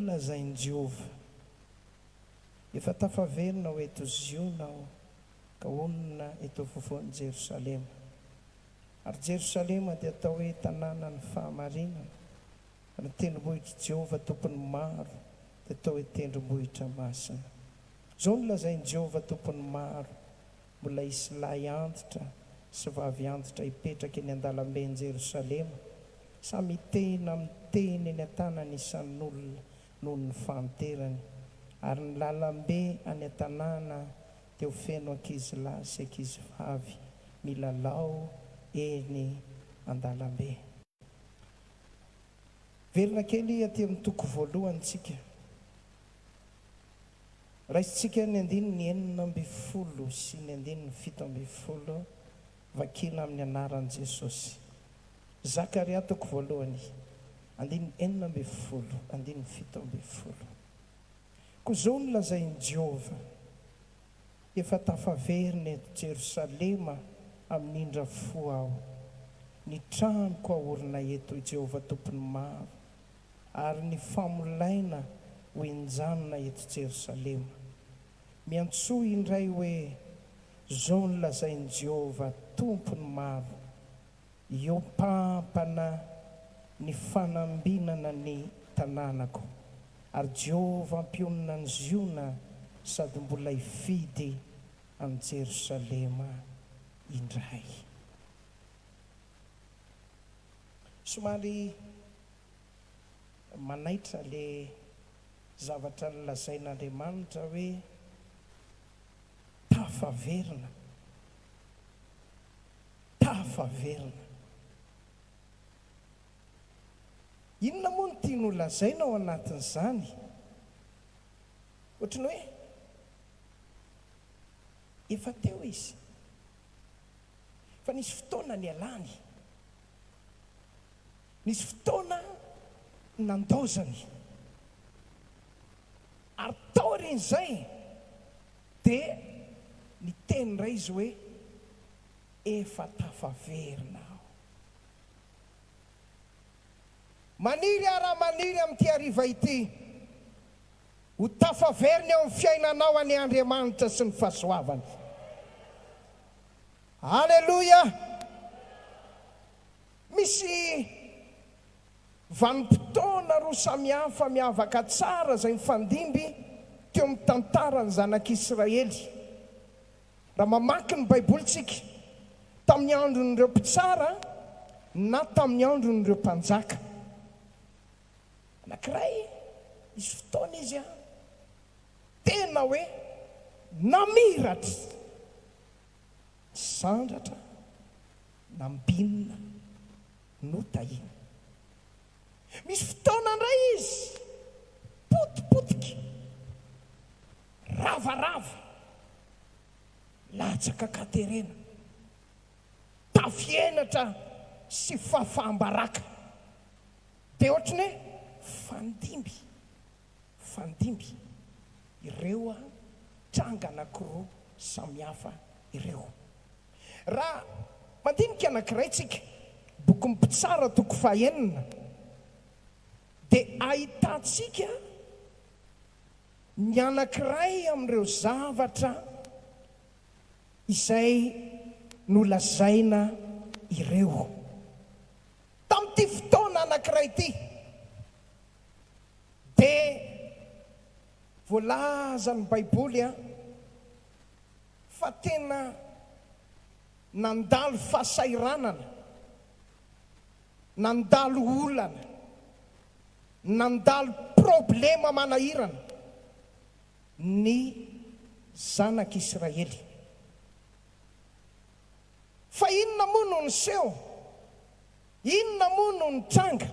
lazain'i Jehova efa tafaverina ho eto Ziona aho ka onona eto afovoan'i Jerosalema. Ary Jerosalema dia atao hoe tanàna ny fahamarinana. Ny tendrombohitra Jehova tompony maro dia atao hoe tendrombohitra masina. Izao no lazain'i Jehova tompony maro, mbola hisy lahy antitra sy vavy antitra hipetraka eny an-dalamben'i Jerosalema, samy tena miteny eny an-tanany isan'olona noho ny fanterany. Ary ny lalambe any an-tanàna dia ho feno ankizy lahy sy ankizy vavy milalao eny an-dalambe. Verina kely aty amin'ny toko voalohany tsika. Raisintsika ny 9:40 sy ny 7:70 vakina amin'ny anaran'i Jesosy. Zakaria toko voalohany 9:40, 7:70. Koa izao no lazain'i Jehova efa tafaverina eto Jerosalema amin'indra fo aho. Ny tranoko ahorina eto i Jehova tompony maro, ary ny famolaina ho enjanona eto Jerosalema. Miantsoa indray hoe izao no lazain'i Jehova tompony maro, eo pampana ny fanambinana ny tanànako. Ary Jehova ampionana ny Ziona sady mbola hifidy amin'ny Jerosalema indray. Somary manaitra le zavatra nolazain'Andriamanitra hoe tafaverina. Tafaverina. Inona moa no tiany nolazaina ao anatin'izany? Ohatrany hoe efa teo izy, fa nisy fotoana nialany, nisy fotoana nandozany, ary tao rin'izay dia ny teny iray izy hoe efa tafaverina aho. Maniry ara maniry amin'ity hariva ity ho tafaverina eo amin'ny fiainanao any Andriamanitra sy ny fahasoavany. Halleluja! Misy vanim-potoana roa samihafa miavaka tsara izay mifandimby teo amin'ny tantarany zanak'Israely. Raha mamaky ny baibolitsika tamin'ny andron'ireo mpitsara na tamin'ny andron'ireo mpanjaka. Anankiray misy fotoana izy tena hoe namiratra, sandratra, nambinina, notahina. Misy fotoana indray izy potipotika, ravarava, latsaka katerena, tafienatra sy fahafahambaraka. Dia ohatrany hoe fandimby ireo tranga anankiroa samihafa ireo. Raha mandinika anankiray tsika, boky mpitsara toko 9, dia ahitantsika ny anankiray amin'ireo zavatra izay nolazaina ireo tamin'ity fotoana anankiray ity. Dia voalaza ny baiboly fa tena nandalo fahasairanana, nandalo olana, nandalo problema manahirana ny zanak'Israely. Fa inona moa no niseho? Inona moa no nitranga?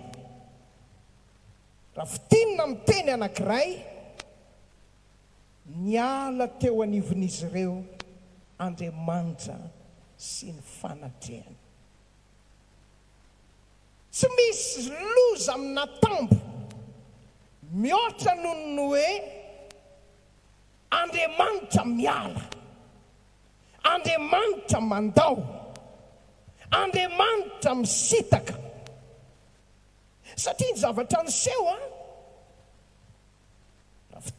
Raha fitinina miteny anankiray, niala teo anivon'izy ireo Andriamanitra sy ny fanatrehany. Tsy misy loza amina tambo mihoatra noho ny hoe Andriamanitra miala, Andriamanitra mandao, Andriamanitra misitaka. Satria ny zavatra niseho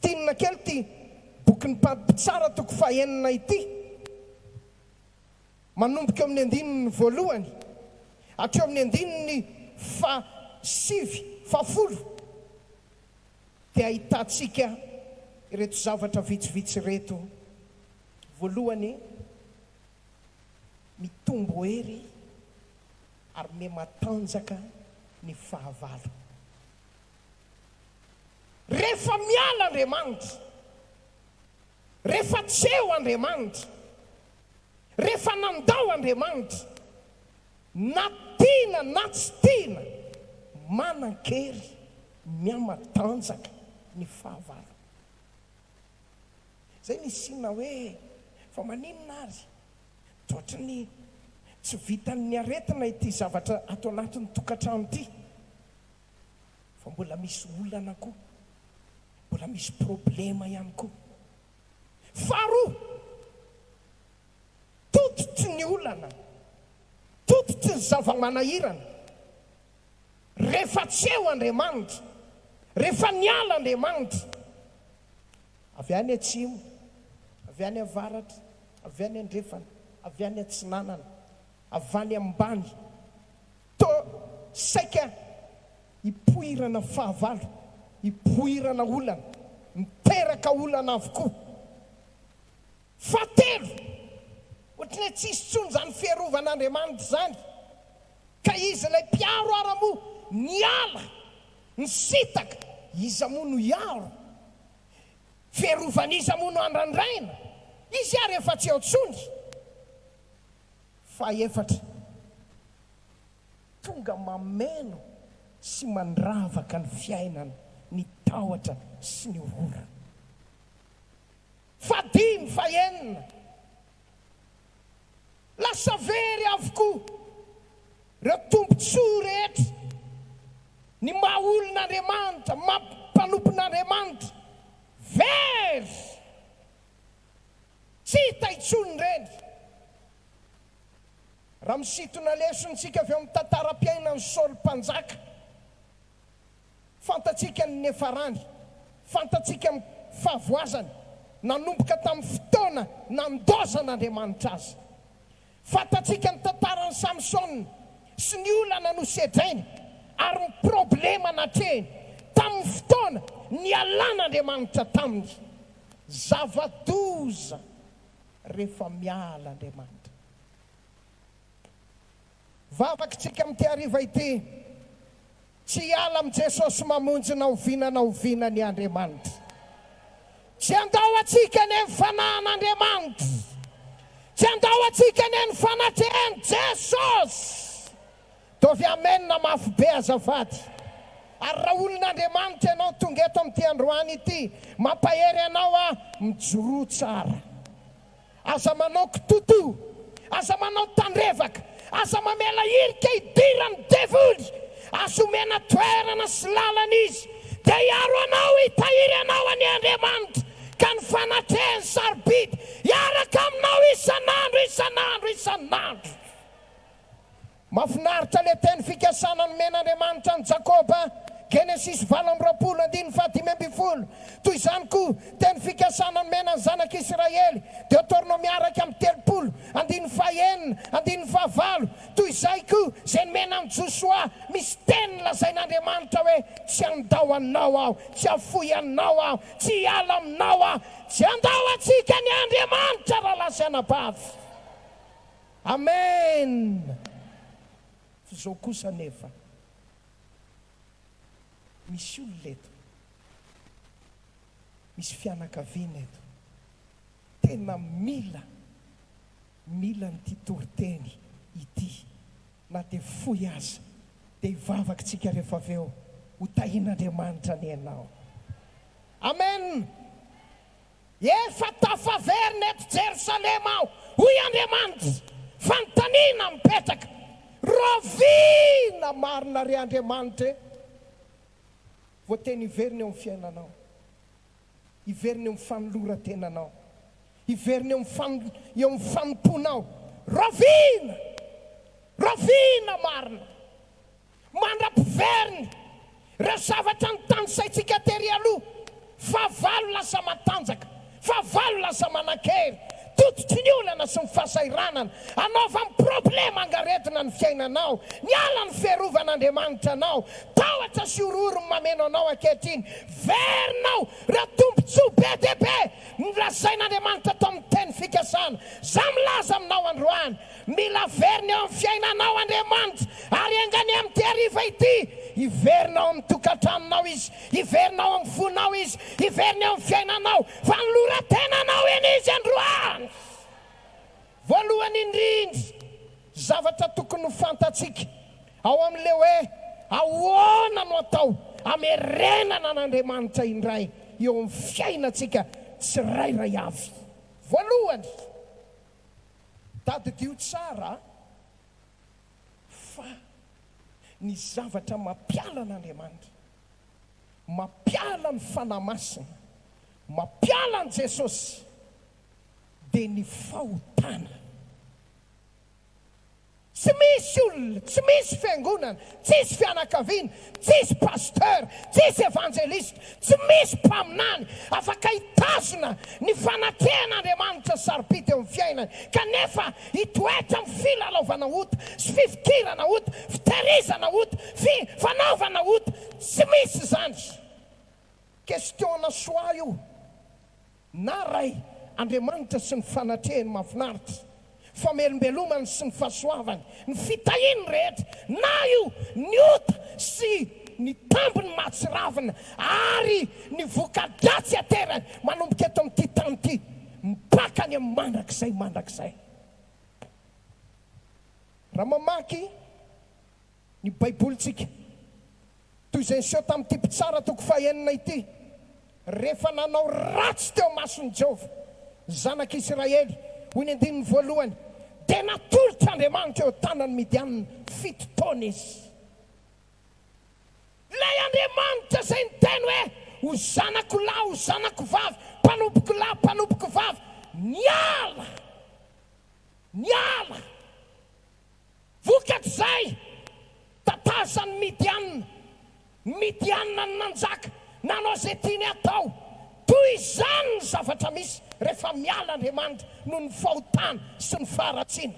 tinina kely ty boky ny mpitsara toko fahenina ity. Manomboka amin'ny andininy voalohany hatreo amin'ny andininy fafolo dia ahitantsika ireto zavatra vitsivitsy reto. Voalohany, mitombo hery ary mematanjaka ny fahavalo. Rehefa miala Andriamanitra, rehefa tseo Andriamanitra, rehefa nandao Andriamanitra, na tiana na tsy tiana, manan-kery miamatanjaka ny fahavalo. Zay ny sina hoe fa maninona ary toatra ny tsy vitan'ny aretina ity zavatra ato anatin'ny tokantrano ity, fa mbola misy olana koa, mbola misy problema ihany koa. Faharoa, tototry ny olana, tototry ny zava-manahirana. Rehefa tseo Andriamanitra, rehefa niala Andriamanitra, avy any atsimo, avy any avaratra, avy any andrefana, avy any atsinanana, avy any ambany, to saika hipoirana fahavalo, hipoirana olana, miteraka olana avokoa. Fahatelo, ohatry ny tsisy tsony zany fiarovan'Andriamanitra zany, ka izy ilay mpiaro ara moa niala, nisitaka, iza moa no iaro, fiarovan'iza moa no andrandraina, izy ary efa tsy ao tsony. Fahaefatra, tonga mameno sy mandravaka ny fiainana, ny tahotra sy ny orora. Fahadimy, fahaenina, lasa very avokoa ireo tombontsoa rehetra, ny maha olon'Andriamanitra, mampanopin'Andriamanitra, very tsy hita intsony reny. Raha misitona lesontsika avy amin'ny tantaram-piainan'ny Saoly mpanjaka, fantatsika ny nefarany, fantatsika ny fahavoazany, nanomboka tamin'ny fotoana nandozan'Andriamanitra azy. Fantatsika ny tantaran'ny Samsona sy ny olana no sedrainy ary ny problema natrehiny tamin'ny fotoana nialan'Andriamanitra taminy. Zava-doza rehefa miala Andriamanitra. Vavakintsika amin'ity hariva ity, tsy hiala amin'i Jesosy mamonjy na oviana ny Andriamanitra. Tsy andao atsika ny fanan'Andriamanitra, tsy andao atsika ny fanatrehany Jesosy. Dovy amen na mafy be azafady. Ary raha olon'Andriamanitra ianao tonga eto amin'ity androany ity, mampahery anao mijoro tsara, aza manao kitoto, aza manao tandrevaka, aza mamela irika idirany devoly, aza omena toerana sy lalana izy, dia hiaro anao, hitahiry anao any Andriamanitra, ka ny fanatrehany sarobidy hiaraka aminao isan'andro. Mahafinaritra le teny fikasana nomen'Andriamanitra ny Jakoba, Genesis 4:15, toy izany koa teny fikasana nomenany zanak'Israely, Deuteronomia araka amin'ny 30:9-9, toy izay koa izay nomenany Joshua, misy teny lazain'Andriamanitra hoe tsy andao aminao aho, tsy afoy aminao aho, tsy hiala aminao aho, tsy andao atsika ny Andriamanitra raha lasanabavy. Amen. Zao kosa nefa misy olona eto, misy fianakaviana eto, tena mila nyity toriteny ity, na dia foy aza dia hivavakintsika rehefa avy eo ho tahian'Andriamanitra ny ianao. Amen. Efa tafaverina eto Jerosalema aho, hoy Andriamanitra, fanontaniana mipetraka, roviana marina ry Andriamanitra. Voateny hiveriny eo amin'ny fiainanao, hiveriny eo amin'ny fanoloran-tenanao, hiveriny eo amin'ny fanomponao. Roviana marina, mandra-piveriny ireo zavatra ny tanysaitsika tery aloha, fa fahavalo lasa matanjaka, fahavalo lasa manan-kery, tototry ny olana sy ny fahasahiranana, anaova ny problema angaretina ny fiainanao, niala ny fiarovanaandriamanitra anao, tahotra sy ororo ny mameno anao ankehitriny. Verinao raha tombontsoa be dia be nolazain'andriamanitra tao amin'ny teny fikasana. Za milaza aminao androany, mila verina eo amin'ny fiainanao Andriamanitra, ary angany amin'ity hariva ity, iverinao amin'ny tokantranonao izy, iverinao amin'ny fonao izy, iverina eo amin'ny fiainanao, fa ny loratenanao eny izy androany. Voalohany indrindra, zavatra tokony ho fantatsika ao amin'ile hoe ahoana no atao amerenana an'Andriamanitra indray eo amin'ny fiainantsika tsirairay avy. Voalohany, tadidio tsara fa ny zavatra mampiala an'Andriamanitra, mampiala ny fanahy masina, mampiala an' Jesosy, dia ny fahotana. Tsy misy olona, tsy misy fiangonana, tsisy fianakaviana, tsisy pasteur, tsisy evangelista, tsy misy mpaminany afaka hitazona ny fanatrehan'Andriamanitra saripity eo amin'ny fiainany, kanefa hitoetra amin'ny filalaovana ota sy fifikirana ota, fitehirizana ota, fanaovana ota. Tsy misy zany. Kestiona soa io, na ray Andriamanitra sy ny fanatrehany mahafinaritra, famelombelomany sy ny fahasoavany, ny fitahiny rehetra, na io ny ota sy ny tambiny mahatsiravina, ary ny voka-dratsy aterany manomboka eto amin'ity tany ity, mipaka any amin'ny mandrakizay. Raha mamaky ny baibolitsika, toy izay niseho tamin'ity mpitsara toko fahaenina ity, rehefa nanao ratsy teo mason'i Jehova zanak'Israely, hoy ny andininy voalohany, dia natolotra Andriamanitra eo tanany Midianina 7 taona izy. Ilay Andriamanitra izay niteny hoe ho zanako lahy, ho zanako vavy, mpanompoko lahy, mpanompoko vavy, niala vokatr'izay tatazan'ny Midianina ny nanjaka, nanao izay tiany atao. Toy izany ny zavatra misy rehefa miala Andriamanitra noho ny fahotana sy ny faharatsiana.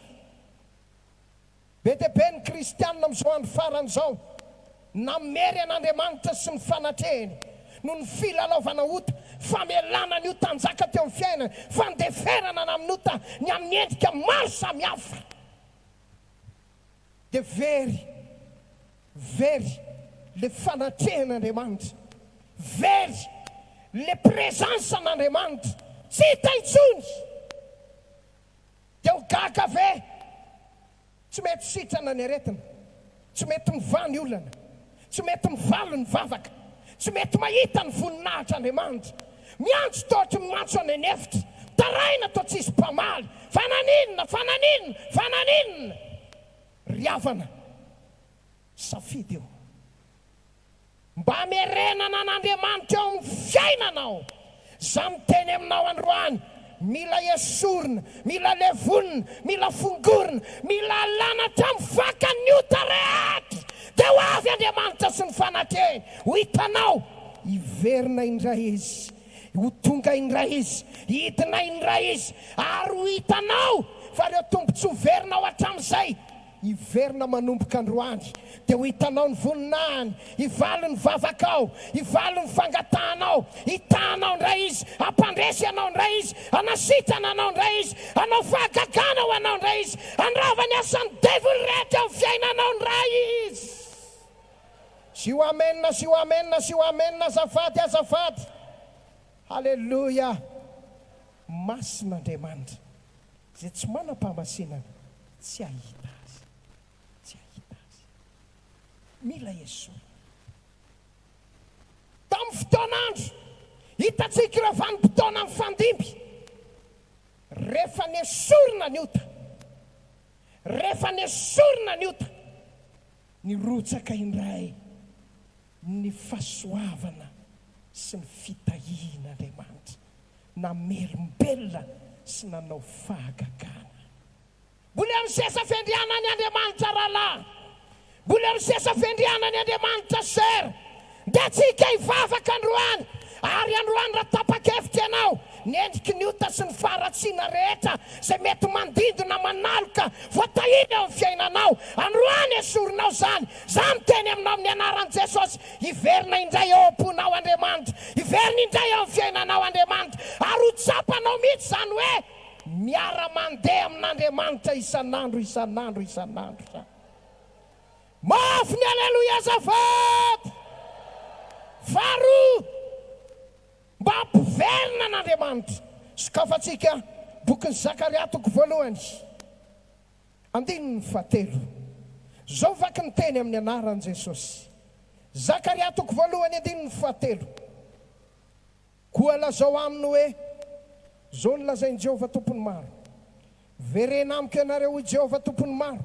Be dia be ny kristianina amin'izao andro faran'izao, namery an'Andriamanitra sy ny fanatrehany noho ny filalaovana ota, famelana ny ota hanjaka teo amin'ny fiainana, fandeferana amin'ny ota ny amin'ny endrika maro samihafa. Dia very le fanatrehan'Andriamanitra, very le présence an'Andriamanitra, tsy hita intsony. Dia ho gaga ve? Tsy mety sitrana ny aretina, tsy mety mivany olana, tsy mety mivaly ny vavaka, tsy mety mahita ny voninahitr'Andriamanitra. Miantso tohatra mimantso any anefitra, taraina toa tsisy mpamaly, fananinina, riavana, safidy eo. Mba hamerenana an'Andriamanitra eo amin'ny fiainanao, za miteny aminao androany, mila esorina, mila levonina, mila fongorina, mila alana hatramin'ny vakan'ny ota rehetra, dia ho avy Andriamanitra sy ny fanatrehany. Ho hitanao iverina indray izy, ho tonga indray izy, hidina indray izy, ary ho hitanao fa reo tombontsoa verinao hatramin'izay iverina manomboka androany. Dia ho hitanao ny voninahiny, hivaly ny vavakao, hivaly ny fangatahanao, hitanao indray izy, hampandresy anao indray izy, hanasitrana anao indray izy, hanao fahagagana ho anao indray izy, handrava ny asan'ny devil rehetra amin'ny fiainanao indray izy. Sy ho amenna, azafady. Halleluja. Masin'Andriamanitra, izay tsy manam-pamasinana, tsy ahita azy. Mila Yesu. Tamin'ny fotoan'andro, hitatsika ireo vanim-potoana amin'ny fandimby. Rehefa nesorina ny ota, nirotsaka indray ny fahasoavana sy ny fitahian'Andriamanitra, namelombelona sy nanao fahagagana. Mbola amin'ny sesa fendriana ny Andriamanitra rahalahy, mbola amin'ny sesa fendriana ny Andriamanitra sera, dia tsika hivavaka androany, ary androany zany raha tapa-kevitra ianao nyendriky ny ota sy ny faratsiana rehetra zay mety mandindona manaloka voatahiny eo amin'ny fiainanao, androany esorinao zany teny aminao amin'ny anaran'i Jesosy. Iverina indray eo am-ponao Andriamanitra, iverina indray eo amin'ny fiainanao Andriamanitra, ary ho tsapanao mihitsy zany hoe miara-mandeha amin'Andriamanitra isan'andro. Mafy ny aleloia azafady. Faharoa, mba hampiverina an'Andriamanitra. Sokafantsika bokin'ny Zakaria toko voalohany, 7. Zao vaky ny teny amin'ny anaran'i Jesosy. Zakaria toko voalohany 7. Koa lazao aminy hoe, zao ny lazainy Jehovah tompony maro. Verena amiko ianareo ho Jehovah tompony maro,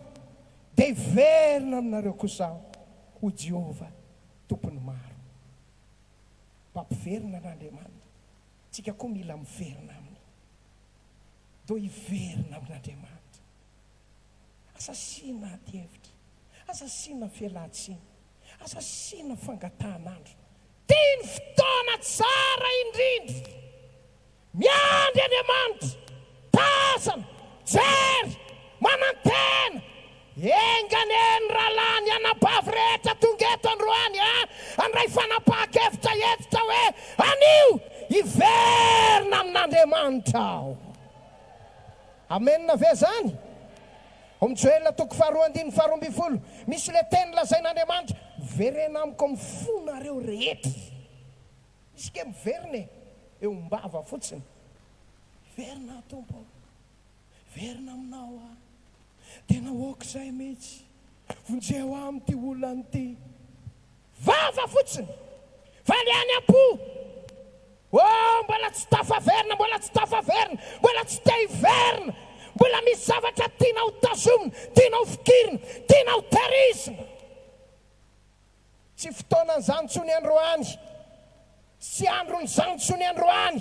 dia iverina aminareo kosa ho Jehovah tompony maro. Mampiverina n'Andriamanitra. Tsika koa mila miverina aminy. Do iverina amin'Andriamanitra. Asasiana ady-hevitra, asasiana fialan-tsiny, asasiana fangatan'andro. Tia ny fotoana tsara indrindra. Miandry Andriamanitra, tazana, jery, manantena, enganeny ralany anabavy rehetra tonga eto androany andray fanapahan-kevitra etitra hoe anio iverina amin'Andriamanitra ao. Amenina ve zany? Joel toko 2:12 misy le teny lazain'Andriamanitra, verena amiko amin'ny fonareo rehetra. Misy ke miverina eo mbava fotsiny. Verina tompo, verina aminao tena oka zay mihitsy, vonjeo amin'ny ty olany ty. Vava fotsiny, valy any am-po. Mbola tsy tafaverina, mbola tsy tafaverina, mbola tsy te hiverina, mbola misy zavatra tianao tazomina, tianao fikirina, tianao terizina. Tsy fotoanan'izany tsony androany, tsy andron'izany tsony androany.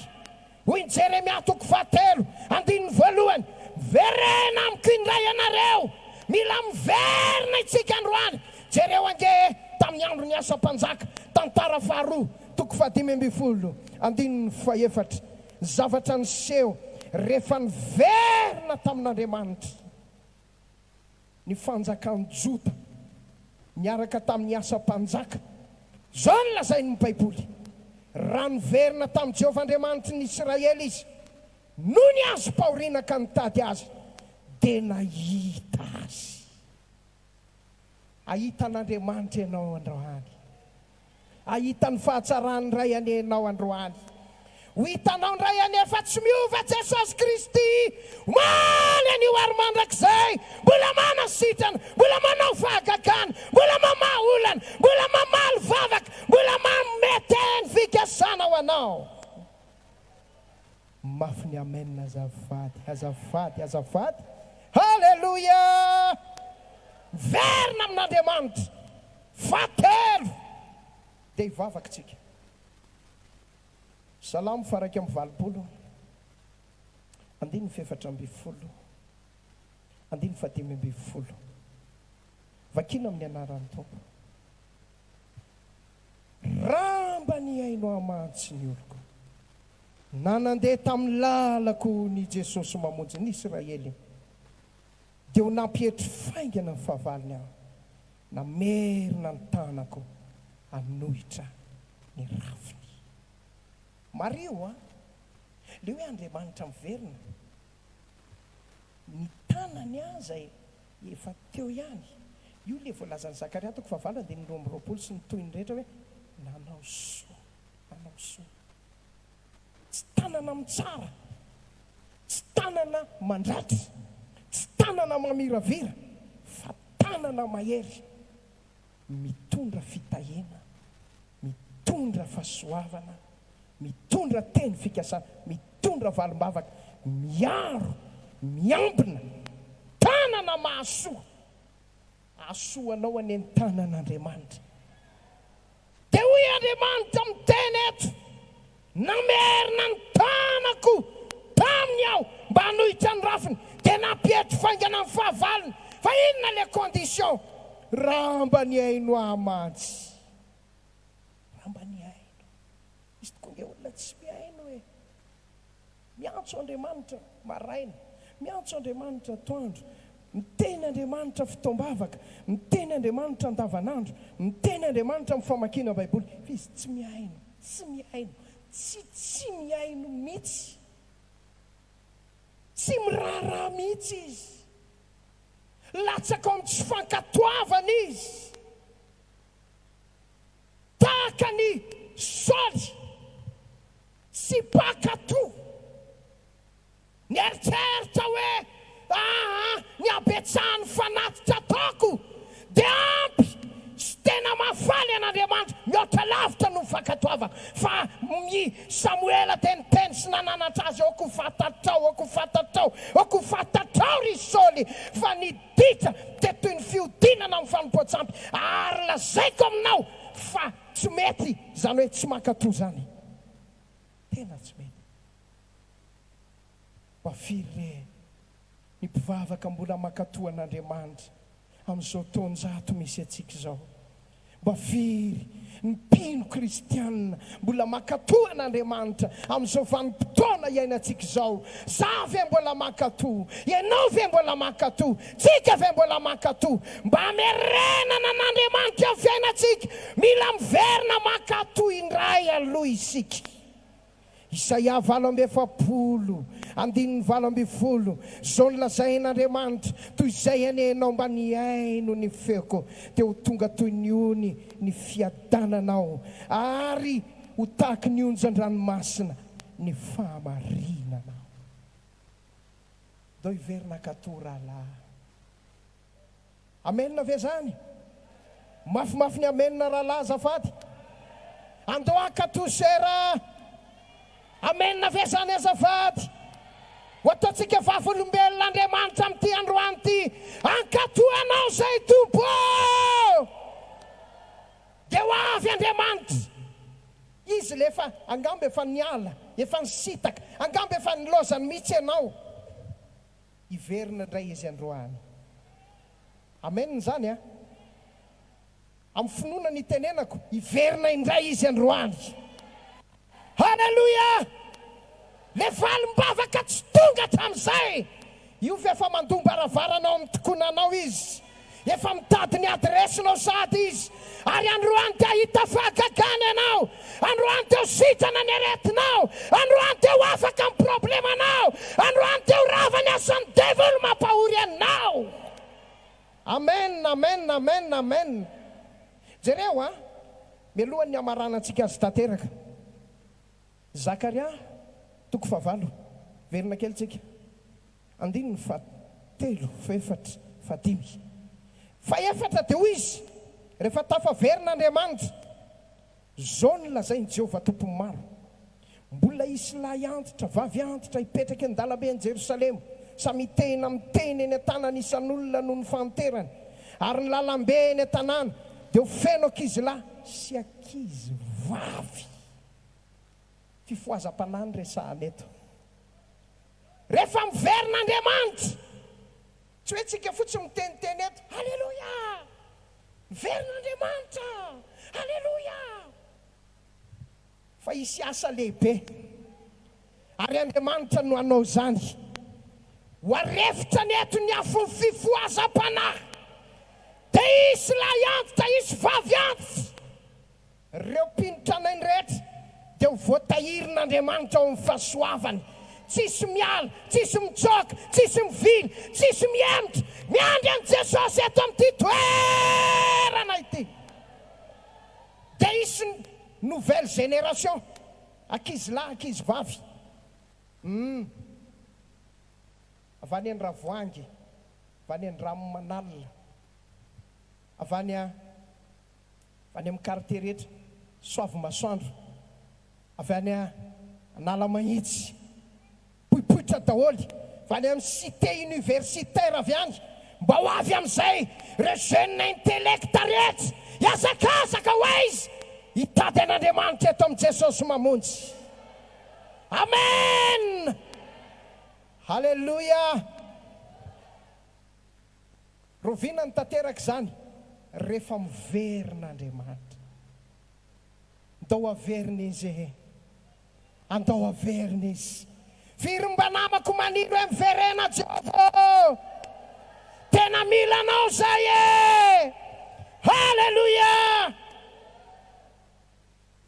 Hoy Jeremia toko 7:1, verena amiko indray ianareo, mila miverina itsika androany. Jereo ange tamin'ny andro ny asa mpanjaka, tantara faharoa toko 15:4, zavatra niseho rehefa niverina tamin'Andriamanitra ny fanjakan'ny Joda niaraka tamin'ny asa mpanjaka. Zao ny lazain'ny Baiboly, raha niverina tamin'i Jehovah Andriamanitra ny Israely izy, no ny azo paorina ka nitady azy, dia nahita azy. Ahita n'Andriamanitra ianao androany, ahita ny fahatsarany ray anenao androany. Ho hitanao ndray ane fa tsy miova Jesosy Kristy. Maly anio ary mandrakizay, mbola manasitrana, mbola manao fahagagana, mbola mamaolana, mbola mamaly vavaka, mbola mameteny fikasana ho anao. Mafy ny amenina azafady. Halleluja. Verina amin'Andriamanitra. Fatelo dia hivavaka tsika. Salamo 120, 4:12, 15:10. Vakina amin'ny anaran'ny Tompo. Ramba ny hainao amantsy ny oloko, na nandeha tamin'ny lalako ny Jesosy mamonjy ny Israely, dia ho nampihetry faingana ny fahavaliny aho, namerina ny tanako anohitra ny rafiny. Mario le hoe Andriamanitra miverina, ny tanany aza efa teo ihany. Io le voalazan'ny Zakaria toko 7:12 sy ny toy ny rehetra hoe nanao soa. Tsy tanana mitsara, tsy tanana mandratry, tsy tanana mamiravira, fa tanana mahery, mitondra fitahena, mitondra fahasoavana, mitondra teny fikasana, mitondra valim-bavaka, miaro, miambina, tanana mahasoa. Asoanao any ny tanan'Andriamanitra. Dia hoy Andriamanitra miteny eto, namerina ny tanako taminy aho mba hanohitra ny rafiny, dia nampihetry faingana amin'ny fahavaliny. Fa inona le condition? Ramba ny haino amantsy. Ramba ny haino. Izy tokoa nge olona tsy miaino hoe miantso Andriamanitra maraina, miantso Andriamanitra atoandro, miteny Andriamanitra fitombavaka, miteny Andriamanitra andavanandro, miteny Andriamanitra amin'ny famakiana Baiboly. Izy tsy miaino, tsy miaino, tsy miaino mihitsy, tsy miraharaha mihitsy izy, latsaka amin'ny tsy fankatoavana izy, tahaka ny Saoly tsy mpakato, nieritreritra hoe ny abetsahany fanatitra ataoko dia ampy sy tena mafaly an'Andriamanitra, mihoatra lavitra no fankatoavako. Fa ny Samoela teniteny sy nananatra azy, oko fatatrao ry Saoly, fa ny ditra dia toy ny fiodinana amin'ny fanompoan-tsampy. Ary lazaiko aminao fa tsy mety, zany hoe tsy mankato zany, tena tsy mety. Bafiry ny mpivavaka mbola mankato an'Andriamanitra amin'izao taonjato misy atsika izao. Bafiry ny mpino kristianina mbola mankato an'Andriamanitra amin'izao vanim-potoana iainantsika izao. Za ve mbola mankato? Ianao ve mbola mankato? Tsika ve mbola mankato? Mba merenana an'Andriamanitra amin'ny fiainantsika, mila miverina mankato indray aloha isika. Isaia 8:7-20 zao nolazain'Andriamanitra, toy izay anenao mba niaino ny feoko, dia ho tonga toy ny ony ny fiadananao, ary ho tahaky ny onjan-dranomasina ny fahamarinanao. Dao hiverina kato rahalahy. Amenina ve zany? Mafimafy ny amenina rahalahy azafady. Andao akato sera. Amenina ve zany azafady? Ho ataontsika vavolombelon'Andriamanitra amin'ity androany ity, ankatoanao zay tompo, dia ho avy Andriamanitra. Izy lefa angamba efa niala, efa nisitaka, angamba efa nilozany mihitsy ianao, hiverina indray izy androany. Amen zany a. Amin'ny finoana ny tenenako, hiverina indray izy androany. Halleluja! Le valim-bavaka tsy tonga hatramin'izay, io fa efa mandomba ravaranao amin'ny tokonanao izy, efa mitady ny adresinao sady izy, ary androany dia hita fahagagana ianao, androany dia ho sitrana ny aretinao, androany dia ho afaka amin'ny problemanao, androany dia ho rava ny asan'ny devil mampahory anao. Amen, amen, amen, amen. Jereo a, mialohan'ny amaranantsika azy tanteraka. Zakaria 7, verina kely tsika. 9, 7, 8, 5. Fa efatra dia hoy izy, rehefa tafaverin'Andriamanitra, zao no lazainy Jehovah tompony maro, mbola isy lahy antitra, vavy antitra hipetraka an-dalabe any Jerosalema, samy miteny eny an-tanany isan'olona noho ny fanterany, ary ny lalambe eny an-tanàna dia ho feno ankizy lahy sy ankizy vavy. Fifoazam-panany resahana eto. Rehefa miverin'Andriamanitra, tsy hoe tsika fotsiny miteniteny eto, halleluja, miverin'Andriamanitra, halleluja. Fa isy asa lehibe, ary Andriamanitra no anao zany. Ho arefitra ny eto ny afon'ny fifoazam-panahy, dia isy lahy antitra, isy vavy antitra, ireo mpinotranainy rehetra dia ho voatahirin'Andriamanitra ao amin'ny fahasoavany. Tsisy miala, tsisy mitsoaka, tsisy mivily, tsisy miemitra, miandry an' Jesosy eto amin'ity toerana ity. Dia isy nouvelle génération, ankizy lahy, ankizy vavy, avy any an-dravoangy, avy any an-dramomanalina, avy any amin'ny quartier rehetra, Soavimasoandro, avy any Analamahitsy, poipoitra daholy, avy any amin'ny cité universitaire avy any, mba ho avy amin'izay re jeune intellecta rehetra, hiazakazaka ho izy hitady an'Andriamanitra eto amin'i Jesosy mamonjy. Amen! Halleluja! Rovina ny tanteraka zany, rehefa miverina Andriamanitra, ndao averina izy, andao averina izy. Firy mba namako maniry hoe miverena Jehova, tena mila anao zay e. Halleluja.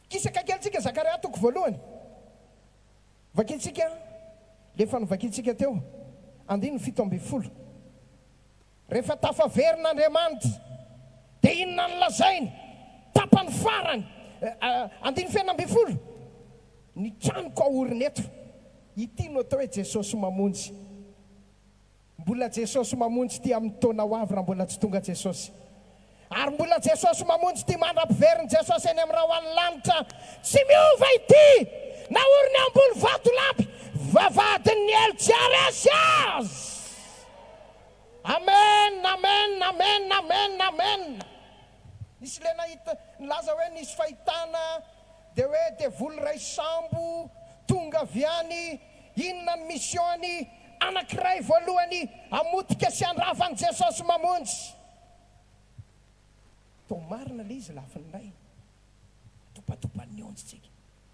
Kisaka kelitsika Zakaria toko voalohany. Vakitsika, lefa novakitsika teo, 17. Rehefa tafaverina Andriamanitra, dia inona ny lazainy? Tapany farany, 17. Ny tranoko ahorina eto, ity no atao hoe Jesosy mamonjy. Mbola Jesosy mamonjy ty amin'ny taona ho avy raha mbola tsy tonga Jesosy. Ary mbola Jesosy mamonjy ty mandra-piveriny Jesosy eny amin'ny rahoan'ny lanitra. Tsy miova ity, naoriny ambony vatolampy, vavadin'ny Eltsiaresias. Amen, amen, amen, amen, amen. Nisy le nahita nilaza hoe nisy fahitana dia hoe devoly ray sambo tonga avy any, inona ny misiony anankiray voalohany amotika sy andravan'i Jesosy mamonjy. Tao marina le izy lafin'ilay topatopan'ny onjitsika.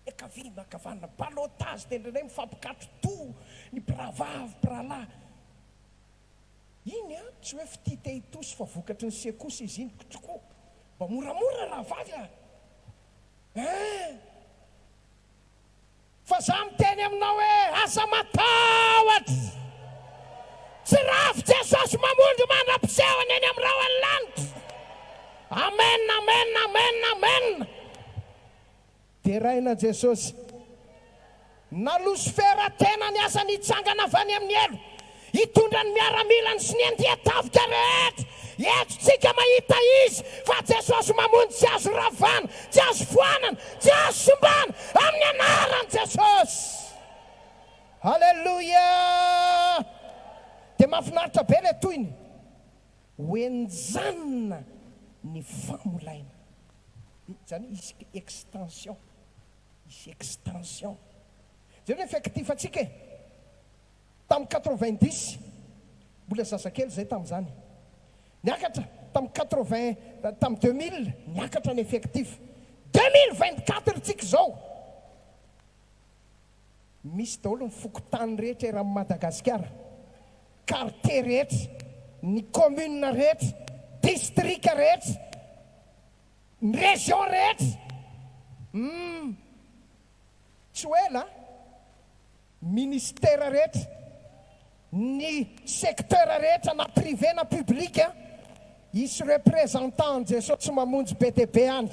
Ekavina kavanana balotage tendreny mifampikatro to ny mpiravavy mpiralahy. Iny tsy hoe fitite itosy fa vokatry ny sekosy izy iny tokoa. Mba moramora raha vavy fa za miteny aminao hoe asa matahotra. Tsy rafy Jesosy mamonjy mandra-pisehony eny amin'ny rahoan'ny lanitra. Amen, amen, amen, amen. Teraina Jesosy. Na Lucifera tena ny asa nitsangana avy any amin'ny elo, hitondra ny miaramilany sy ny andiatavika rehetra. Eto tsika mahita izy, fa Jesosy mamonjy tsy azo ravana, tsy azo foanana, tsy azo sombana amin'ny anaran'i Jesosy. Halleluja. Dia mahafinaritra be le toyny hoenjanona ny famolaina. Zany isy extension, isy extension. Zany effectifatsika tamin'ny 90, mbola zazakely zay tamin'izany. Niakatra tamin'ny 80, tamin'ny 2000 niakatra ny effectif. 2024 tsika zao misy daholo ny fokotany rehetra era amin'ny Madagasikara, quartier rehetra, ny commune rehetra, district rehetra, ny région rehetra. Tsy hoe la ministère rehetra, ny secteur rehetra na privé na public, isy représentant Jesosy mamonjy BTP any.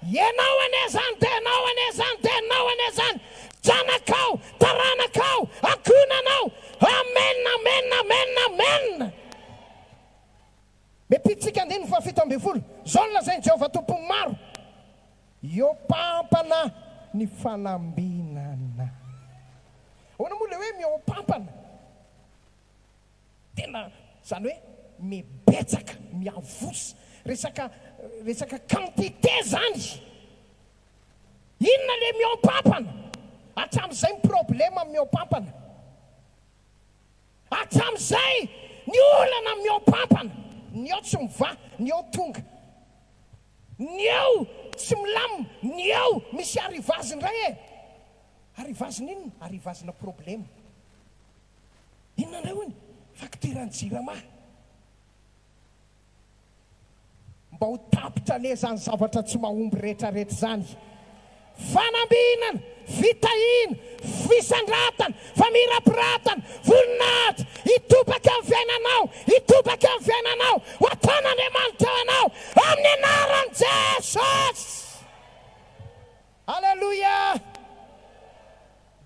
Ianao anezany, tenao anezany, tenao anezany, janakao, taranakao, akonanao. Amen, amen, amen, amen. Mepitsika 17. Zao no lazainy Jehovah tompony maro. Io pampana ny fanambinana. Ahoana moa le hoe miopampana? Tena zany hoe mibetsaka, miavosa, resaka quantité zany. Inona le miopampana? Hatramin'izay ny problema miopampana. Hatramin'izay ny olana miopampana. Ny eo tsy miva, ny eo tonga, ny eo tsy milamina, ny eo misy arivaziny ray e. Arivaziny inona? Arivazina problema. Inona ndray hony? Faktiran'ny jirama. Mba ho tapitra ane zany zavatra tsy mahomby rehetrarehetra zany. Fanambinana, fitahina, fisandratana, famirapiratana, voninahitra, hitobaka amin'ny fiainanao, hitobaka amin'ny fiainanao, ho ataon'Andriamanitra anao amin'ny anaran'i Jesosy. Halleluja.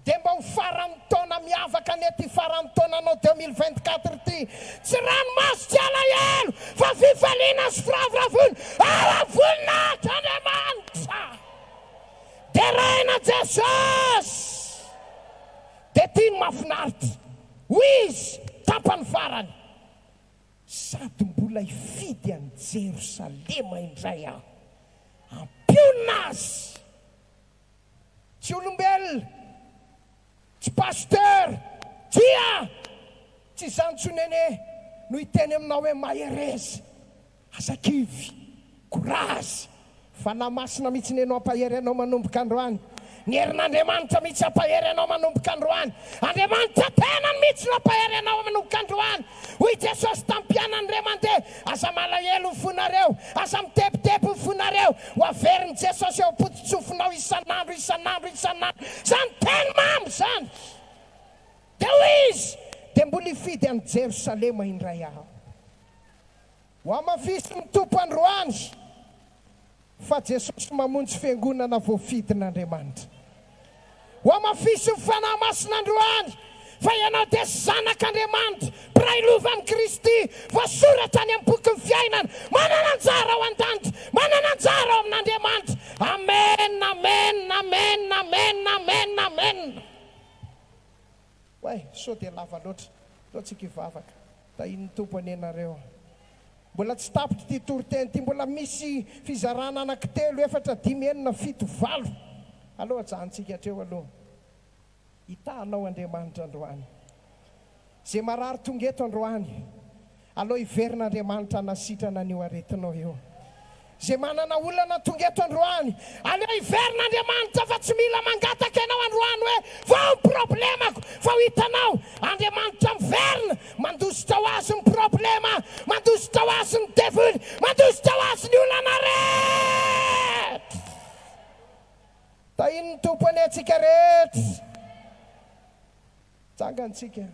Dia mba ho faran'ny taona miavaka nety faran'ny taonanao 2024 ty, tsy ranomasy tsy alahelo fa fifaliana sy firavoravoana ara voninahitra Andriamanitra. Teraina Jesosy. Dia tiany mahafinaritra hoizy tapany farany, sady mbola hifidy any Jerosalema indray aho, ampiona azy. Tsy olombelona, tsy pasteur, tia, tsy zanontsonene no hiteny aminao hoe maherezy, azakivy, courage. Fa namasina mihitsy ny anao ampahery anao manomboka androany. ny herin'andriamanitra mihitsy ampahery anao manomboka androany. Andriamanitra tena mihitsy no ampahery anao manomboka androany. Hoy Jesosy tampianany ray mandeha, aza malahelo ny fonareo, aza mitepitepy ny fonareo, ho averin'i Jesosy eo potitsofinao isan'andro. Zany teny mamy zany. Dia hoy izy, dia mbola hifidy any Jerosalema indray aho. Ho amafisy ny tompo androany, fa Jesosy mamonjy fiangonana voafidin'Andriamanitra. Ho amafisy ny fanahy masina androany, fa ianao dia zanak'Andriamanitra, mpiray lova amin'ny Kristy, voasoratra any amin'ny boky ny fiainana, manana anjara ao an-danitra, manana anjara ao amin'Andriamanitra. Amen, amen, amen, amen, amen, amen. Way, so dia lava loatra, loatsika hivavaka. Tahin'ny tompo anenareo. Mbola tsy tapitra ty Toriteny ty, mbola misy fizarana anankitelo, 4, 5, 6, 7, 8. Aloha ajantsika hatreo aloha. Hitanao Andriamanitra androany. Zay marary tonga eto androany, aloha iverin'Andriamanitra anasitrana an'io aretinao io. Zay manana olana tonga eto androany, aloha iverin'Andriamanitra fa tsy mila mangataka ianao androany hoe vao ny problemako, fa ho hitanao Andriamanitra miverina, mandositra ho azy ny problema, mandositra ho azy ny devoly, mandositra ho azy ny olana rehetra. Tahin'ny tompo anetsika rehetra. Tsangantsika.